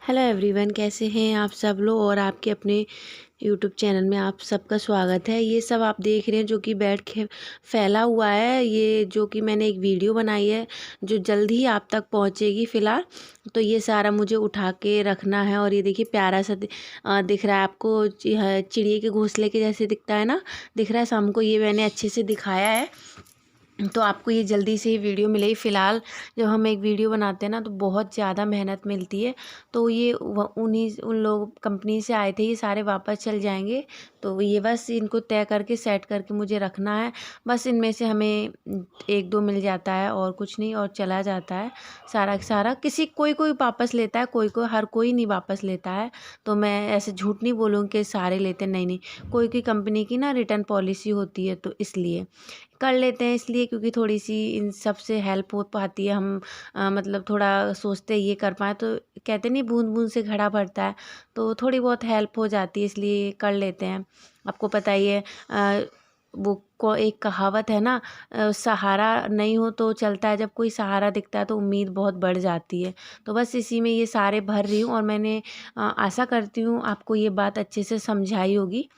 Hello everyone, कैसे हैं आप सब लोग। और आपके अपने यूट्यूब चैनल में आप सबका स्वागत है। ये सब आप देख रहे हैं जो कि बेड के फैला हुआ है, ये जो कि मैंने एक वीडियो बनाई है जो जल्द ही आप तक पहुंचेगी। फ़िलहाल तो ये सारा मुझे उठा के रखना है। और ये देखिए प्यारा सा दिख रहा है आपको, चिड़िए के घोंसले के जैसे दिखता है ना, दिख रहा है शाम को। ये मैंने अच्छे से दिखाया है तो आपको ये जल्दी से ही वीडियो मिलेगी। फ़िलहाल जब हम एक वीडियो बनाते हैं ना तो बहुत ज़्यादा मेहनत मिलती है। तो ये उन लोग कंपनी से आए थे, ये सारे वापस चल जाएंगे। तो ये बस इनको तय करके सेट करके मुझे रखना है। बस इनमें से हमें एक दो मिल जाता है और कुछ नहीं, और चला जाता है सारा का सारा। कोई कोई वापस लेता है, हर कोई नहीं वापस लेता है। तो मैं ऐसे झूठ नहीं बोलूँगी कि सारे लेते, नहीं नहीं, कोई कोई कंपनी की ना रिटर्न पॉलिसी होती है, तो इसलिए कर लेते हैं। इसलिए क्योंकि थोड़ी सी इन सब से हेल्प हो पाती है। हम मतलब थोड़ा सोचते हैं ये कर पाएँ, तो कहते नहीं बूंद बूंद से घड़ा भरता है, तो थोड़ी बहुत हेल्प हो जाती है, इसलिए कर लेते हैं। आपको पता ही है वो को एक कहावत है ना, सहारा नहीं हो तो चलता है, जब कोई सहारा दिखता है तो उम्मीद बहुत बढ़ जाती है। तो बस इसी में ये सारे भर रही हूँ। और मैंने आशा करती हूँ आपको ये बात अच्छे से समझाई होगी,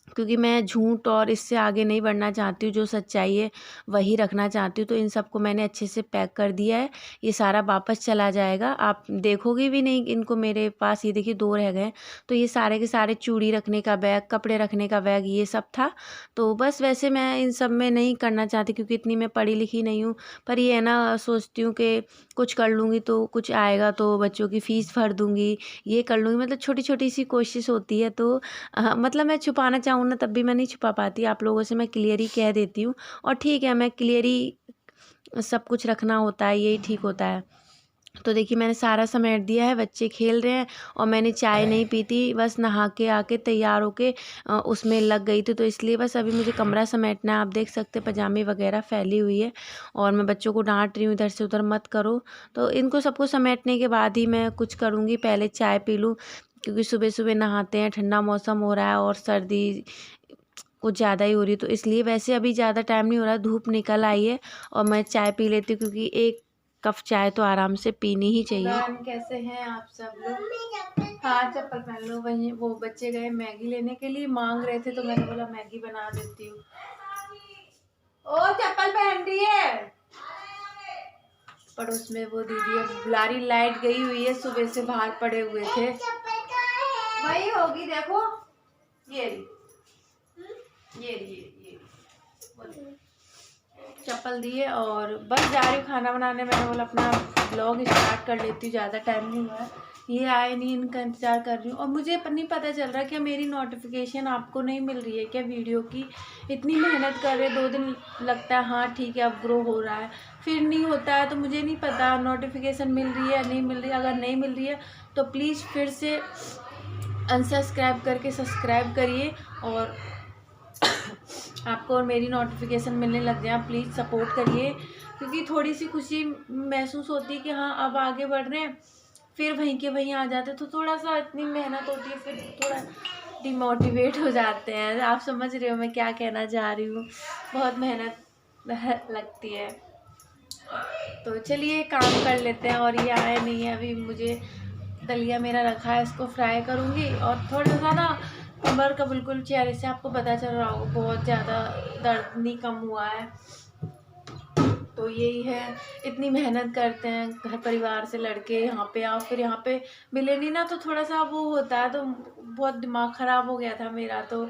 क्योंकि मैं झूठ और इससे आगे नहीं बढ़ना चाहती हूँ। जो सच्चाई है वही रखना चाहती हूँ। तो इन सबको मैंने अच्छे से पैक कर दिया है। ये सारा वापस चला जाएगा, आप देखोगे भी नहीं इनको मेरे पास। ये देखिए दो रह गए। तो ये सारे के सारे चूड़ी रखने का बैग, कपड़े रखने का बैग, ये सब था। तो बस वैसे मैं इन सब में नहीं करना चाहती क्योंकि इतनी मैं पढ़ी लिखी नहीं हूँ। पर ये है ना, सोचती हूँ कि कुछ कर लूँगी तो कुछ आएगा, तो बच्चों की फ़ीस भर दूँगी, ये कर लूँगी। मतलब छोटी छोटी सी कोशिश होती है। तो मतलब मैं छुपाना चाहूँ ना तब भी मैं नहीं छुपा पाती। आप लोगों से मैं क्लियर ही कह देती हूँ। और ठीक है, मैं क्लियर ही सब कुछ रखना होता है, यही ठीक होता है। तो देखिए मैंने सारा समेट दिया है, बच्चे खेल रहे हैं और मैंने चाय नहीं पी थी, बस नहा के आके तैयार होके उसमें लग गई थी। तो इसलिए बस अभी मुझे कमरा समेटना है। आप देख सकते हैं पजामे वगैरह फैली हुई है, और मैं बच्चों को डांट रही हूँ इधर से उधर मत करो। तो इनको सबको समेटने के बाद ही मैं कुछ करूँगी। पहले चाय पी लूँ, क्योंकि सुबह सुबह नहाते हैं, ठंडा मौसम हो रहा है और सर्दी कुछ ज़्यादा ही हो रही है। तो इसलिए वैसे अभी ज़्यादा टाइम नहीं हो रहा, धूप निकल आई है और मैं चाय पी लेती हूँ, क्योंकि एक कप चाय तो आराम से पीनी ही चाहिए। कैसे हैं आप सब लोग। हाँ चप्पल पहन लो। वहीं वो बच्चे गए मैगी लेने के लिए, मांग रहे थे तो मैंने बोला मैगी बना देती हूँ। ओ चप्पल पहन रही है। पड़ोस में वो दीदी अब बुला रही, लाइट गई हुई है, सुबह से बाहर पड़े हुए थे। वही होगी, देखो ये ये चप्पल दिए और बस जा रही हूँ खाना बनाने। मैंने बोला अपना ब्लॉग स्टार्ट कर लेती हूँ, ज़्यादा टाइम नहीं हुआ है। ये आए नहीं, इनका इंतज़ार कर रही हूँ। और मुझे नहीं पता चल रहा कि मेरी नोटिफिकेशन आपको नहीं मिल रही है क्या वीडियो की। इतनी मेहनत कर रहे, 2 दिन लगता है, हाँ ठीक है अब ग्रो हो रहा है, फिर नहीं होता है। तो मुझे नहीं पता नोटिफिकेशन मिल रही है या नहीं मिल रही है। अगर नहीं मिल रही है तो प्लीज़ फिर से अनसब्सक्राइब करके सब्सक्राइब करिए, और आपको और मेरी नोटिफिकेशन मिलने लग जाए। प्लीज़ सपोर्ट करिए, क्योंकि थोड़ी सी खुशी महसूस होती है कि हाँ अब आगे बढ़ रहे हैं, फिर वहीं के वहीं आ जाते तो थोड़ा सा इतनी मेहनत होती है, फिर थोड़ा डिमोटिवेट हो जाते हैं। आप समझ रहे हो मैं क्या कहना चाह रही हूँ। बहुत मेहनत लगती है। तो चलिए काम कर लेते हैं। और ये आए नहीं है अभी, मुझे दलिया मेरा रखा है, इसको फ्राई करूँगी। और थोड़ा सा ना कमर का बिल्कुल चेहरे से आपको पता चल रहा होगा, बहुत ज़्यादा दर्द नहीं कम हुआ है। तो यही है, इतनी मेहनत करते हैं घर परिवार से लड़के, यहाँ पे आओ, फिर यहाँ पे मिले नहीं ना तो थोड़ा सा वो होता है। तो बहुत दिमाग ख़राब हो गया था मेरा। तो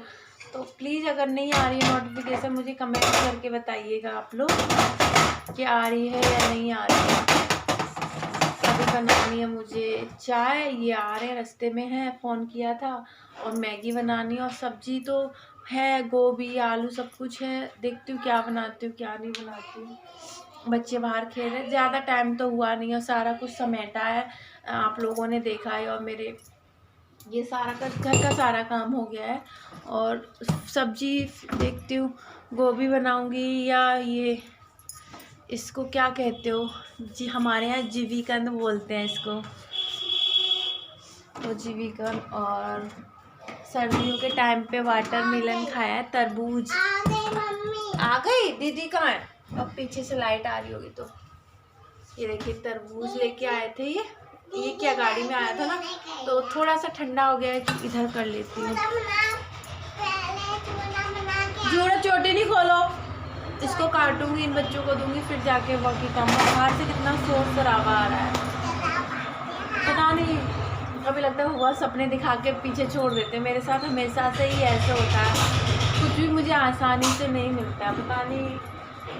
प्लीज़ अगर नहीं आ रही है नोटिफिकेशन, मुझे कमेंट करके बताइएगा आप लोग कि आ रही है या नहीं आ रही है। अभी बनानी है मुझे चाय, ये आ रहे हैं रास्ते में हैं, फ़ोन किया था। और मैगी बनानी है, और सब्जी तो है, गोभी आलू सब कुछ है। देखती हूँ क्या बनाती हूँ क्या नहीं बनाती हूँ। बच्चे बाहर खेल रहे, ज़्यादा टाइम तो हुआ नहीं और सारा कुछ समेटा है, आप लोगों ने देखा है। और मेरे ये सारा घर का सारा काम हो गया है। और सब्जी देखती हूँ, गोभी बनाऊँगी या ये इसको क्या कहते हो जी, हमारे यहाँ जीविकंद बोलते हैं इसको, तो जीविकंद। और सर्दियों के टाइम पे वाटरमेलन खाया है, तरबूज। आ गई दीदी कहाँ है, अब पीछे से लाइट आ रही होगी। तो ये देखिए तरबूज लेके आए थे ये, ये क्या गाड़ी में आया था ना, तो थोड़ा सा ठंडा हो गया है, इधर कर लेती हूँ। जोड़ा चोटी नहीं खोलो, इसको काटूंगी, इन बच्चों को दूंगी, फिर जाके बाकी काम। बाहर से कितना शोर शराबा आ रहा है, पता नहीं, कभी लगता है हुआ सपने दिखा के पीछे छोड़ देते हैं। मेरे साथ हमेशा से ही ऐसे होता है, कुछ भी मुझे आसानी से नहीं मिलता, पता नहीं,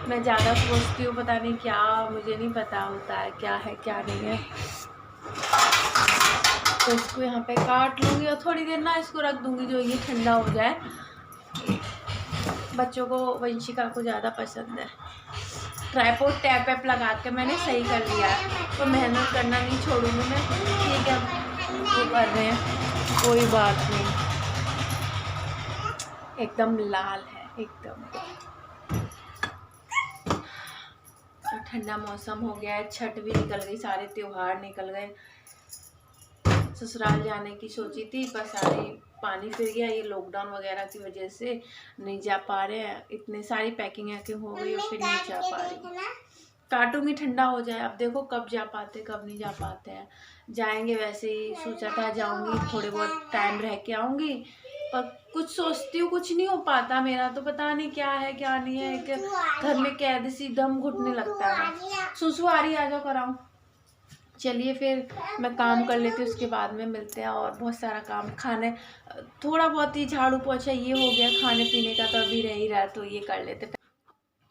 मैं ज़्यादा सोचती हूँ, पता नहीं क्या, मुझे नहीं पता होता है क्या है क्या नहीं है। तो इसको यहाँ पे काट लूँगी और थोड़ी देर ना इसको रख दूँगी, जो ये ठंडा हो जाए। बच्चों को, वंशिका को ज़्यादा पसंद है। ट्राइपॉड टैप वैप लगा के मैंने सही कर लिया है, तो मेहनत करना नहीं छोड़ूंगी मैं। ठीक है, वो कर रहे हैं, कोई बात नहीं। एकदम लाल है एकदम। ठंडा मौसम हो गया है, छठ भी निकल गई, सारे त्योहार निकल गए। ससुराल जाने की सोची थी, पर सारी पानी फिर गया, ये लॉकडाउन वगैरह की वजह से नहीं जा पा रहे हैं। इतने सारी पैकिंग हो गई और फिर नहीं जा पा रही। काटूंगी, ठंडा हो जाए, अब देखो कब जा पाते कब नहीं जा पाते हैं। जाएंगे, वैसे ही सोचा था जाऊंगी, थोड़े बहुत टाइम रह के आऊंगी, पर कुछ सोचती हूँ कुछ नहीं हो पाता मेरा, तो पता नहीं क्या है क्या नहीं है। एक घर में कैद सी दम घुटने लगता है। सुसु आ रही, आ जाओ कराऊं। चलिए फिर मैं काम कर लेती हूँ, उसके बाद में मिलते हैं। और बहुत सारा काम, खाने, थोड़ा बहुत ही झाड़ू पोछा ये हो गया, खाने पीने का तो अभी रह ही रहा, तो ये कर लेते।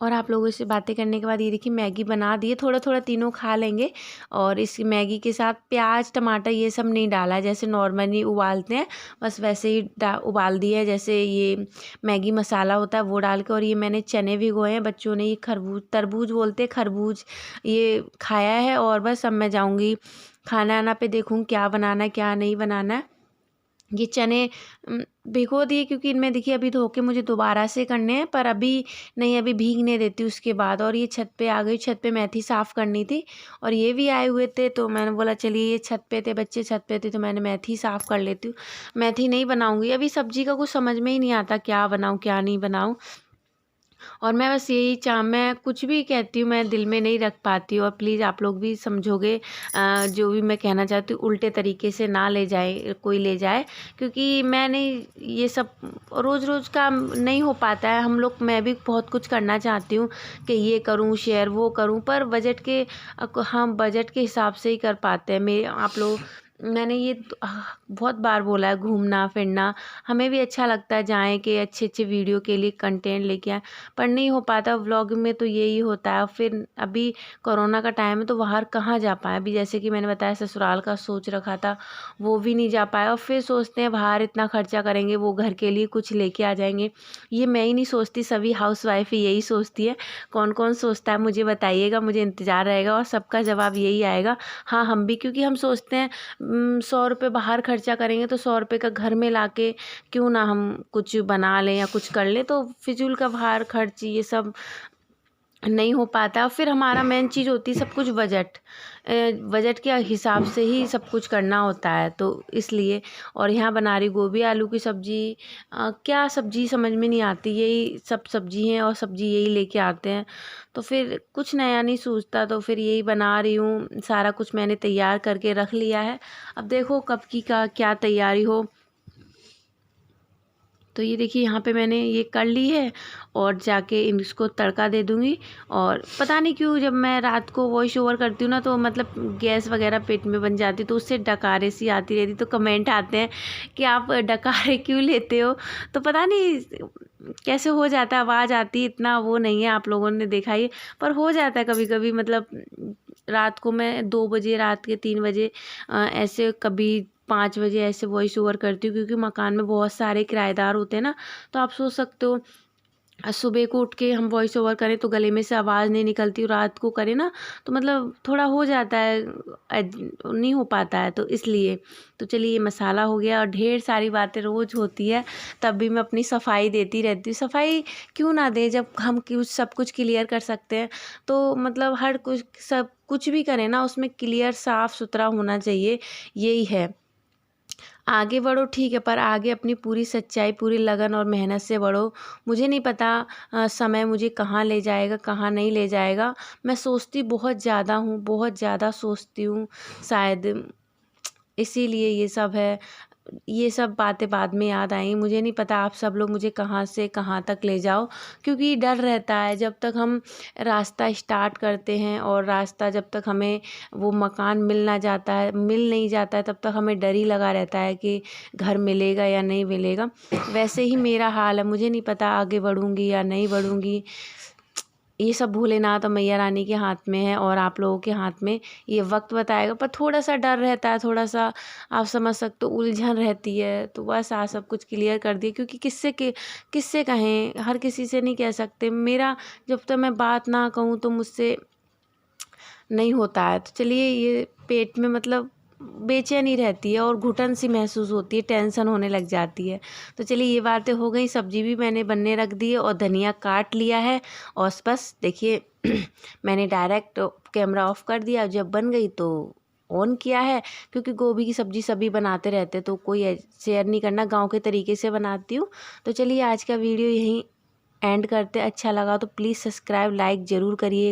और आप लोगों से बातें करने के बाद ये देखिए मैगी बना दी है, थोड़ा थोड़ा तीनों खा लेंगे। और इस मैगी के साथ प्याज टमाटर ये सब नहीं डाला है, जैसे नॉर्मली उबालते हैं, बस वैसे ही उबाल दिया है, जैसे ये मैगी मसाला होता है वो डाल के। और ये मैंने चने भिगोए हैं, बच्चों ने ये तरबूज बोलते हैं, खरबूज, ये खाया है। और बस अब मैं जाऊँगी खाना आना पे, देखूँ क्या बनाना है क्या नहीं बनाना है। ये चने भिगो दिए, क्योंकि इनमें देखिए अभी धो के मुझे दोबारा से करने हैं, पर अभी नहीं, अभी भीगने देती हूँ उसके बाद। और ये छत पे आ गई, छत पे मेथी साफ़ करनी थी, और ये भी आए हुए थे, तो मैंने बोला चलिए, ये छत पे थे, बच्चे छत पे थे, तो मैंने मेथी साफ़ कर लेती हूँ। मेथी नहीं बनाऊँगी अभी, सब्जी का कुछ समझ में ही नहीं आता, क्या बनाऊँ क्या नहीं बनाऊँ। और मैं बस यही मैं कुछ भी कहती हूँ, मैं दिल में नहीं रख पाती हूँ, और प्लीज़ आप लोग भी समझोगे, जो भी मैं कहना चाहती हूँ उल्टे तरीके से ना ले जाए, कोई ले जाए, क्योंकि मैं नहीं, ये सब रोज़ रोज़ का नहीं हो पाता है। हम लोग, मैं भी बहुत कुछ करना चाहती हूँ कि ये करूँ शेयर वो करूँ, पर बजट के, हम बजट के हिसाब से ही कर पाते हैं। मेरे आप लोग, मैंने ये बहुत बार बोला है, घूमना फिरना हमें भी अच्छा लगता है, जाएं कि अच्छे अच्छे वीडियो के लिए कंटेंट लेके आए, पर नहीं हो पाता। व्लॉग में तो यही होता है। फिर अभी कोरोना का टाइम है, तो बाहर कहाँ जा पाए। अभी जैसे कि मैंने बताया, ससुराल का सोच रखा था, वो भी नहीं जा पाया। और फिर सोचते हैं बाहर इतना खर्चा करेंगे, वो घर के लिए कुछ लेके आ जाएंगे। ये मैं ही नहीं सोचती, सभी हाउसवाइफ ही यही सोचती है। कौन कौन सोचता है मुझे बताइएगा, मुझे इंतज़ार रहेगा, और सबका जवाब यही आएगा, हाँ हम भी। क्योंकि हम सोचते हैं 100 रुपये बाहर खर्चा करेंगे, तो 100 रुपये का घर में लाके क्यों ना हम कुछ बना लें या कुछ कर लें। तो फिजूल का बाहर खर्च ये सब नहीं हो पाता। फिर हमारा मेन चीज़ होती है सब कुछ बजट के हिसाब से ही सब कुछ करना होता है, तो इसलिए। और यहाँ बना रही गोभी आलू की सब्ज़ी। क्या सब्ज़ी समझ में नहीं आती, यही सब सब्ज़ी हैं और सब्ज़ी यही लेके आते हैं, तो फिर कुछ नया नहीं सूझता, तो फिर यही बना रही हूँ। सारा कुछ मैंने तैयार करके रख लिया है, अब देखो कब की का क्या तैयारी हो। तो ये देखिए यहाँ पे मैंने ये कर ली है, और जाके इसको तड़का दे दूँगी। और पता नहीं क्यों जब मैं रात को वॉइस ओवर करती हूँ ना, तो मतलब गैस वगैरह पेट में बन जाती, तो उससे डकारे सी आती रहती, तो कमेंट आते हैं कि आप डकारे क्यों लेते हो। तो पता नहीं कैसे हो जाता है, आवाज़ आती, इतना वो नहीं है, आप लोगों ने देखा ही, पर हो जाता है कभी कभी। मतलब रात को मैं 2 बजे, रात के 3 बजे, ऐसे कभी 5 बजे ऐसे वॉइस ओवर करती हूँ, क्योंकि मकान में बहुत सारे किराएदार होते हैं ना। तो आप सोच सकते हो, सुबह को उठ के हम वॉइस ओवर करें तो गले में से आवाज़ नहीं निकलती, रात को करें ना तो मतलब थोड़ा हो जाता है, नहीं हो पाता है, तो इसलिए। तो चलिए, ये मसाला हो गया, और ढेर सारी बातें रोज़ होती है, तब भी मैं अपनी सफाई देती रहती हूँ। सफाई क्यों ना दें, जब हम सब कुछ क्लियर कर सकते हैं, तो मतलब हर कुछ, सब कुछ भी करें ना, उसमें क्लियर साफ़ सुथरा होना चाहिए, यही है। आगे बढ़ो ठीक है, पर आगे अपनी पूरी सच्चाई, पूरी लगन और मेहनत से बढ़ो। मुझे नहीं पता समय मुझे कहाँ ले जाएगा, कहाँ नहीं ले जाएगा। मैं सोचती बहुत ज़्यादा हूँ, बहुत ज़्यादा सोचती हूँ, शायद इसीलिए ये सब है। ये सब बातें बाद में याद आई। मुझे नहीं पता आप सब लोग मुझे कहाँ से कहाँ तक ले जाओ, क्योंकि डर रहता है जब तक हम रास्ता स्टार्ट करते हैं, और रास्ता जब तक हमें वो मकान मिल नहीं जाता है, तब तक हमें डर ही लगा रहता है कि घर मिलेगा या नहीं मिलेगा। वैसे ही मेरा हाल है, मुझे नहीं पता आगे बढ़ूँगी या नहीं बढ़ूँगी। ये सब भोलेनाथ और मैया रानी के हाथ में है, और आप लोगों के हाथ में। ये वक्त बताएगा, पर थोड़ा सा डर रहता है, थोड़ा सा आप समझ सकते हो उलझन रहती है। तो बस आज सब कुछ क्लियर कर दिया, क्योंकि किससे कहें, हर किसी से नहीं कह सकते। मेरा जब तक मैं बात ना कहूँ तो मुझसे नहीं होता है। तो चलिए, ये पेट में मतलब बेचैनी रहती है और घुटन सी महसूस होती है, टेंशन होने लग जाती है। तो चलिए, ये बातें हो गई। सब्जी भी मैंने बनने रख दी है और धनिया काट लिया है, और बस देखिए मैंने डायरेक्ट कैमरा ऑफ कर दिया। जब बन गई तो ऑन किया है, क्योंकि गोभी की सब्जी सभी बनाते रहते, तो कोई शेयर नहीं करना, गांव के तरीके से बनाती हूँ। तो चलिए, आज का वीडियो यहीं एंड करते। अच्छा लगा तो प्लीज़ सब्सक्राइब, लाइक ज़रूर करिए।